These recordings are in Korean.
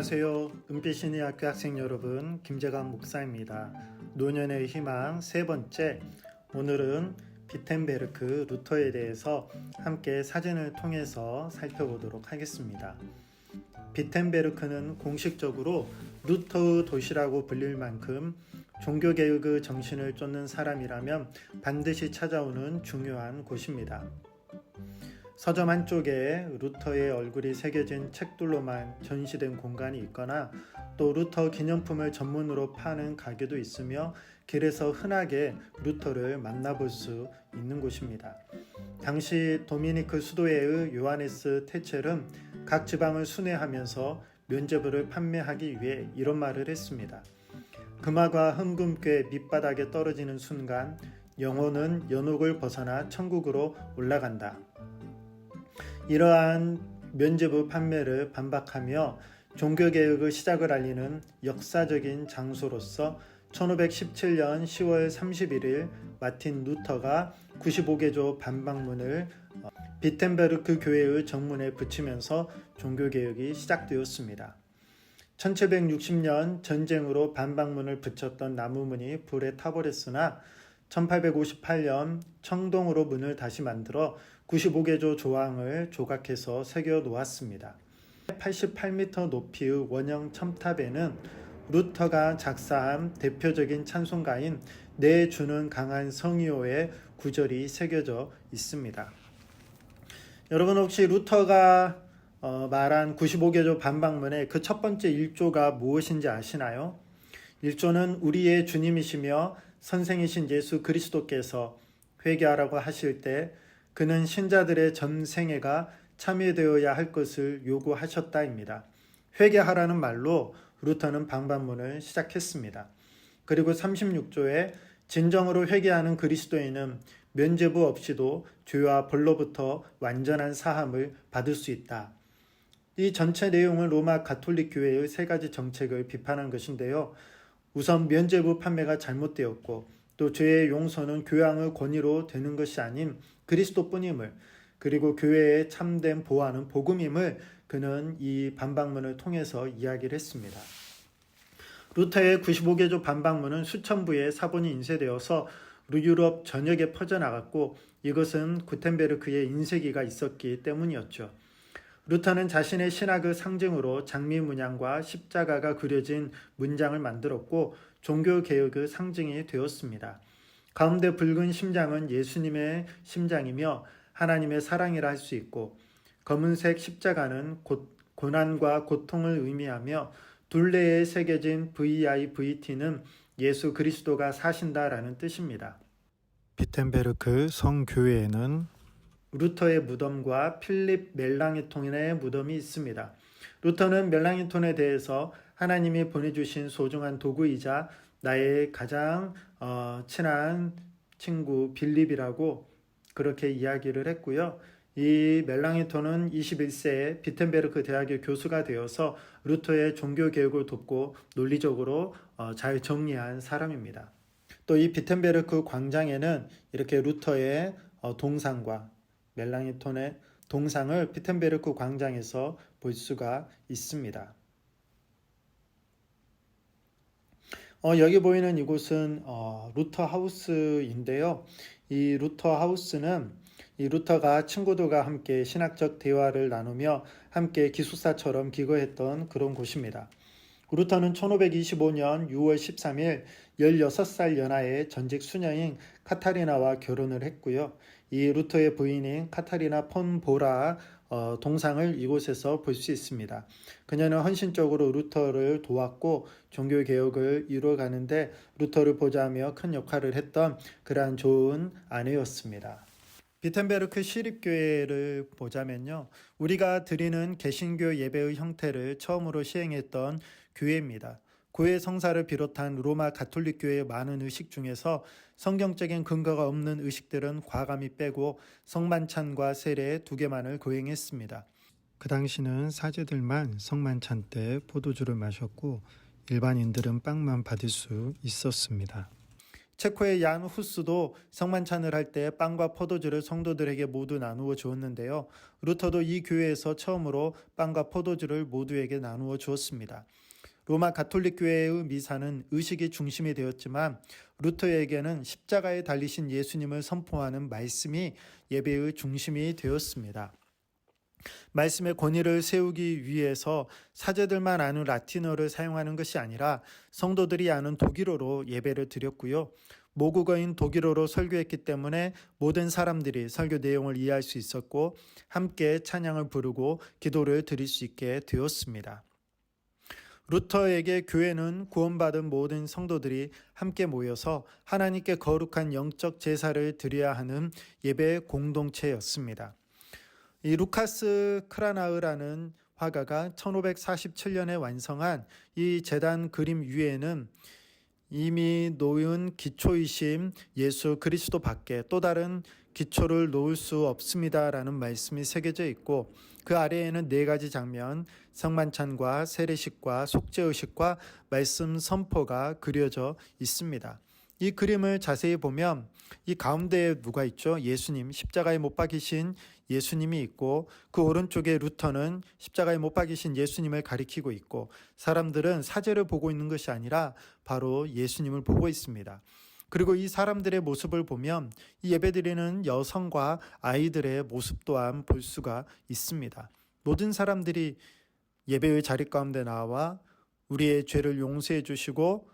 안녕하세요. 은빛신의학교 학생 여러분, 김재관 목사입니다. 노년의 희망 세 번째, 오늘은 비텐베르크 루터에 대해서 함께 사진을 통해서 살펴보도록 하겠습니다. 비텐베르크는 공식적으로 루터의 도시라고 불릴 만큼 종교개혁의 정신을 쫓는 사람이라면 반드시 찾아오는 중요한 곳입니다. 서점 한쪽에 루터의 얼굴이 새겨진 책들로만 전시된 공간이 있거나 또 루터 기념품을 전문으로 파는 가게도 있으며 길에서 흔하게 루터를 만나볼 수 있는 곳입니다. 당시 도미니크 수도회의 요하네스 테첼은 각 지방을 순회하면서 면죄부를 판매하기 위해 이런 말을 했습니다. 금화가 흥금괴 밑바닥에 떨어지는 순간 영혼은 연옥을 벗어나 천국으로 올라간다. 이러한 면죄부 판매를 반박하며 종교개혁의 시작을 알리는 역사적인 장소로서 1517년 10월 31일 마틴 루터가 95개조 반박문을 비텐베르크 교회의 정문에 붙이면서 종교개혁이 시작되었습니다. 1760년 전쟁으로 반박문을 붙였던 나무문이 불에 타버렸으나 1858년 청동으로 문을 다시 만들어 95개조 조항을 조각해서 새겨 놓았습니다. 88m 높이의 원형 첨탑에는 루터가 작사한 대표적인 찬송가인 내 주는 강한 성이요의 구절이 새겨져 있습니다. 여러분 혹시 루터가 말한 95개조 반박문의 그 첫 번째 1조가 무엇인지 아시나요? 1조는 우리의 주님이시며 선생이신 예수 그리스도께서 회개하라고 하실 때 그는 신자들의 전생애가 참여되어야 할 것을 요구하셨다입니다. 회개하라는 말로 루터는 반박문을 시작했습니다. 그리고 36조에 진정으로 회개하는 그리스도인은 면죄부 없이도 죄와 벌로부터 완전한 사함을 받을 수 있다. 이 전체 내용은 로마 가톨릭 교회의 세 가지 정책을 비판한 것인데요. 우선 면죄부 판매가 잘못되었고 또 죄의 용서는 교황의 권위로 되는 것이 아닌 그리스도뿐임을, 그리고 교회의 참된 보화는 복음임을 그는 이 반박문을 통해서 이야기를 했습니다. 루터의 95개조 반박문은 수천 부의 사본이 인쇄되어서 유럽 전역에 퍼져나갔고 이것은 구텐베르크의 인쇄기가 있었기 때문이었죠. 루터는 자신의 신학의 상징으로 장미 문양과 십자가가 그려진 문장을 만들었고 종교개혁의 상징이 되었습니다. 가운데 붉은 심장은 예수님의 심장이며 하나님의 사랑이라 할 수 있고, 검은색 십자가는 고난과 고통을 의미하며 둘레에 새겨진 VIVT는 예수 그리스도가 사신다라는 뜻입니다. 비텐베르크 성교회에는 루터의 무덤과 필립 멜랑이톤의 무덤이 있습니다. 루터는 멜랑이톤에 대해서 하나님이 보내주신 소중한 도구이자 나의 가장 친한 친구 빌립이라고 그렇게 이야기를 했고요. 이 멜랑이톤은 21세에 비텐베르크 대학의 교수가 되어서 루터의 종교개혁을 돕고 논리적으로 잘 정리한 사람입니다. 또 이 비텐베르크 광장에는 이렇게 루터의 동상과 멜랑이톤의 동상을 비텐베르크 광장에서 볼 수가 있습니다. 여기 보이는 이곳은 루터 하우스인데요. 이 루터 하우스는 이 루터가 친구들과 함께 신학적 대화를 나누며 함께 기숙사처럼 기거했던 그런 곳입니다. 루터는 1525년 6월 13일 16살 연하의 전직 수녀인 카타리나와 결혼을 했고요. 이 루터의 부인인 카타리나 폰 보라 동상을 이곳에서 볼 수 있습니다. 그녀는 헌신적으로 루터를 도왔고 종교개혁을 이루어가는데 루터를 보좌하며 큰 역할을 했던 그러한 좋은 아내였습니다. 비텐베르크 시립교회를 보자면요. 우리가 드리는 개신교 예배의 형태를 처음으로 시행했던 교회입니다. 고해 성사를 비롯한 로마 가톨릭 교회의 많은 의식 중에서 성경적인 근거가 없는 의식들은 과감히 빼고 성만찬과 세례 2개만을 거행했습니다. 그 당시는 사제들만 성만찬 때 포도주를 마셨고 일반인들은 빵만 받을 수 있었습니다. 체코의 얀 후스도 성만찬을 할 때 빵과 포도주를 성도들에게 모두 나누어 주었는데요. 루터도 이 교회에서 처음으로 빵과 포도주를 모두에게 나누어 주었습니다. 로마 가톨릭 교회의 미사는 의식이 중심이 되었지만 루터에게는 십자가에 달리신 예수님을 선포하는 말씀이 예배의 중심이 되었습니다. 말씀의 권위를 세우기 위해서 사제들만 아는 라틴어를 사용하는 것이 아니라 성도들이 아는 독일어로 예배를 드렸고요. 모국어인 독일어로 설교했기 때문에 모든 사람들이 설교 내용을 이해할 수 있었고 함께 찬양을 부르고 기도를 드릴 수 있게 되었습니다. 루터에게 교회는 구원받은 모든 성도들이 함께 모여서 하나님께 거룩한 영적 제사를 드려야 하는 예배 공동체였습니다. 이 루카스 크라나흐라는 화가가 1547년에 완성한 이 제단 그림 위에는 이미 놓은 기초이심 예수 그리스도 밖에 또 다른 기초를 놓을 수 없습니다라는 말씀이 새겨져 있고 그 아래에는 4가지 장면, 성만찬과 세례식과 속죄의식과 말씀 선포가 그려져 있습니다. 이 그림을 자세히 보면 이 가운데에 누가 있죠? 예수님, 십자가에 못 박이신 예수님이 있고 그 오른쪽에 루터는 십자가에 못 박이신 예수님을 가리키고 있고 사람들은 사제를 보고 있는 것이 아니라 바로 예수님을 보고 있습니다. 그리고 이 사람들의 모습을 보면 이 예배드리는 여성과 아이들의 모습 또한 볼 수가 있습니다. 모든 사람들이 예배의 자리 가운데 나와 우리의 죄를 용서해 주시고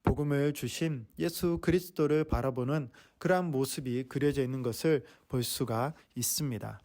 복음을 주신 예수 그리스도를 바라보는 그러한 모습이 그려져 있는 것을 볼 수가 있습니다.